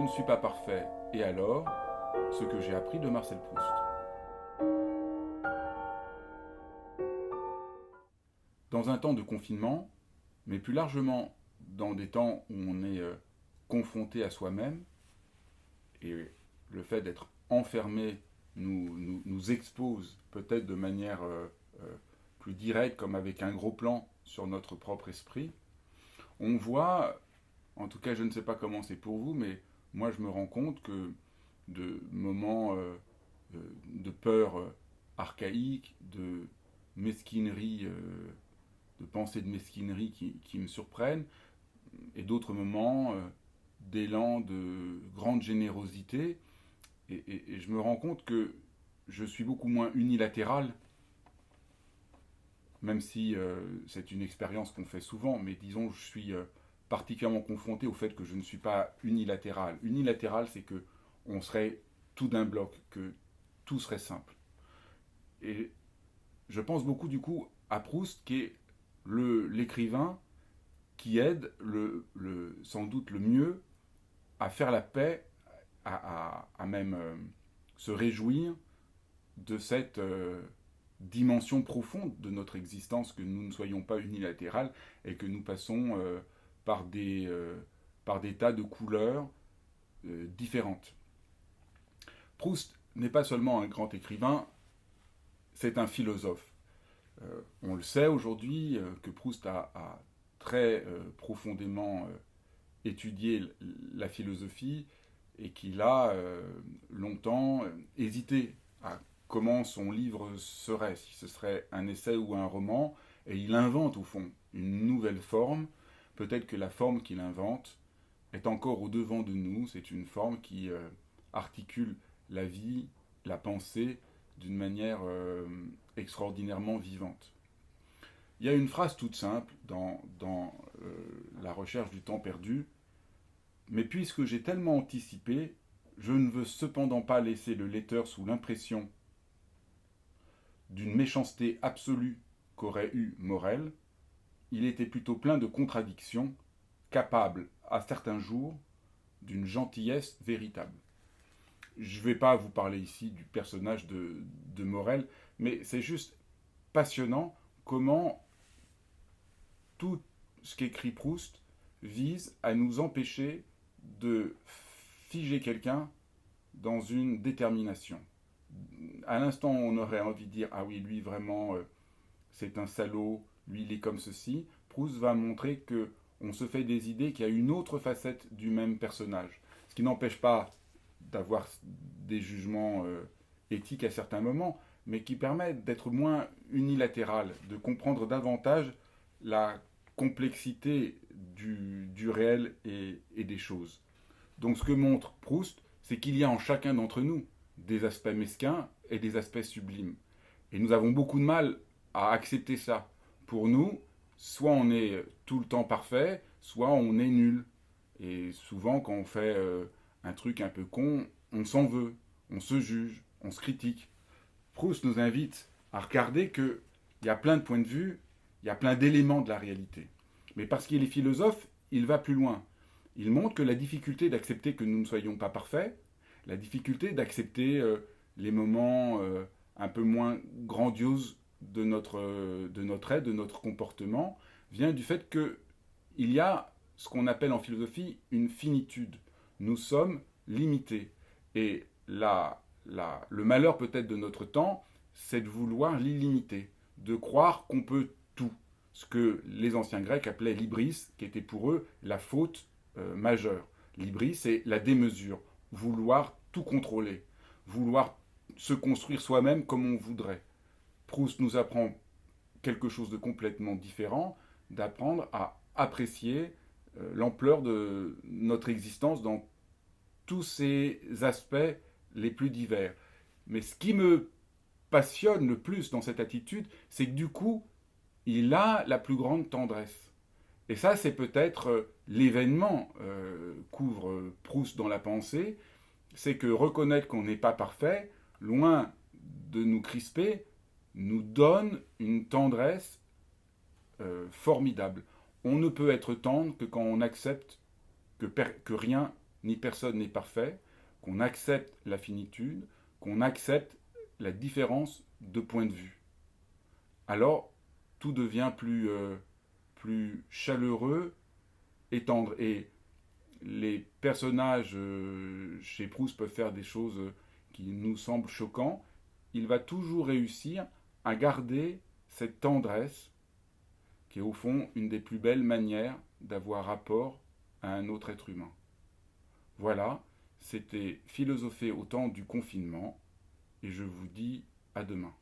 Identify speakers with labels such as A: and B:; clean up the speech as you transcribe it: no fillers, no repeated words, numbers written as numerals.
A: ne suis pas parfait. Et alors, ce que j'ai appris de Marcel Proust. Dans un temps de confinement, mais plus largement dans des temps où on est confronté à soi-même, et le fait d'être enfermé nous expose peut-être de manière plus directe, comme avec un gros plan sur notre propre esprit, on voit, en tout cas je ne sais pas comment c'est pour vous, mais moi je me rends compte que de moments de peur archaïque, de mesquinerie, de pensées de mesquinerie qui me surprennent, et d'autres moments d'élan de grande générosité. Et je me rends compte que je suis beaucoup moins unilatéral, même si c'est une expérience qu'on fait souvent, mais disons je suis particulièrement confronté au fait que je ne suis pas unilatéral. Unilatéral, c'est que on serait tout d'un bloc, que tout serait simple. Et je pense beaucoup du coup à Proust, qui est l'écrivain qui aide sans doute le mieux à faire la paix, à même se réjouir de cette dimension profonde de notre existence, que nous ne soyons pas unilatéral et que nous passons par, par des tas de couleurs différentes. Proust n'est pas seulement un grand écrivain, c'est un philosophe. On le sait aujourd'hui que Proust a très profondément étudié la philosophie et qu'il a longtemps hésité à comment son livre serait, si ce serait un essai ou un roman, et il invente au fond une nouvelle forme. Peut-être que la forme qu'il invente est encore au devant de nous, c'est une forme qui articule la vie, la pensée d'une manière extraordinairement vivante. Il y a une phrase toute simple dans La recherche du temps perdu. Mais puisque j'ai tellement anticipé, je ne veux cependant pas laisser le lecteur sous l'impression d'une méchanceté absolue qu'aurait eu Morel. Il était plutôt plein de contradictions, capable, à certains jours, d'une gentillesse véritable. Je ne vais pas vous parler ici du personnage de Morel, mais c'est juste passionnant comment tout ce qu'écrit Proust vise à nous empêcher de figer quelqu'un dans une détermination. À l'instant, on aurait envie de dire « Ah oui, lui, vraiment, c'est un salaud, lui, il est comme ceci ». Proust va montrer que on se fait des idées qu'il y a une autre facette du même personnage. Ce qui n'empêche pas d'avoir des jugements éthiques à certains moments, mais qui permettent d'être moins unilatéral, de comprendre davantage la complexité du réel et des choses. Donc ce que montre Proust, c'est qu'il y a en chacun d'entre nous des aspects mesquins et des aspects sublimes. Et nous avons beaucoup de mal à accepter ça. Pour nous, soit on est tout le temps parfait, soit on est nul. Et souvent, quand on fait un truc un peu con, on s'en veut, on se juge, on se critique. Proust nous invite à regarder qu'il y a plein de points de vue, il y a plein d'éléments de la réalité. Mais parce qu'il est philosophe, il va plus loin. Il montre que la difficulté d'accepter que nous ne soyons pas parfaits, la difficulté d'accepter les moments un peu moins grandioses de notre être, de notre comportement, vient du fait qu'il y a ce qu'on appelle en philosophie une finitude. Nous sommes limités. Et le malheur peut-être de notre temps, c'est de vouloir l'illimité, de croire qu'on peut tout. Ce que les anciens Grecs appelaient l'hybris, qui était pour eux la faute majeure. L'hybris, c'est la démesure, vouloir tout contrôler, vouloir se construire soi-même comme on voudrait. Proust nous apprend quelque chose de complètement différent, d'apprendre à apprécier l'ampleur de notre existence dans tous ces aspects les plus divers. Mais ce qui me passionne le plus dans cette attitude, c'est que du coup, il a la plus grande tendresse. Et ça, c'est peut-être l'événement qu'ouvre Proust dans la pensée, c'est que reconnaître qu'on n'est pas parfait, loin de nous crisper, nous donne une tendresse formidable. On ne peut être tendre que quand on accepte que rien ni personne n'est parfait, qu'on accepte la finitude, qu'on accepte la différence de point de vue. Alors, tout devient plus chaleureux et tendre. Et les personnages chez Proust peuvent faire des choses qui nous semblent choquantes. Il va toujours réussir à garder cette tendresse qui est au fond une des plus belles manières d'avoir rapport à un autre être humain. Voilà, c'était Philosopher au temps du confinement, et je vous dis à demain.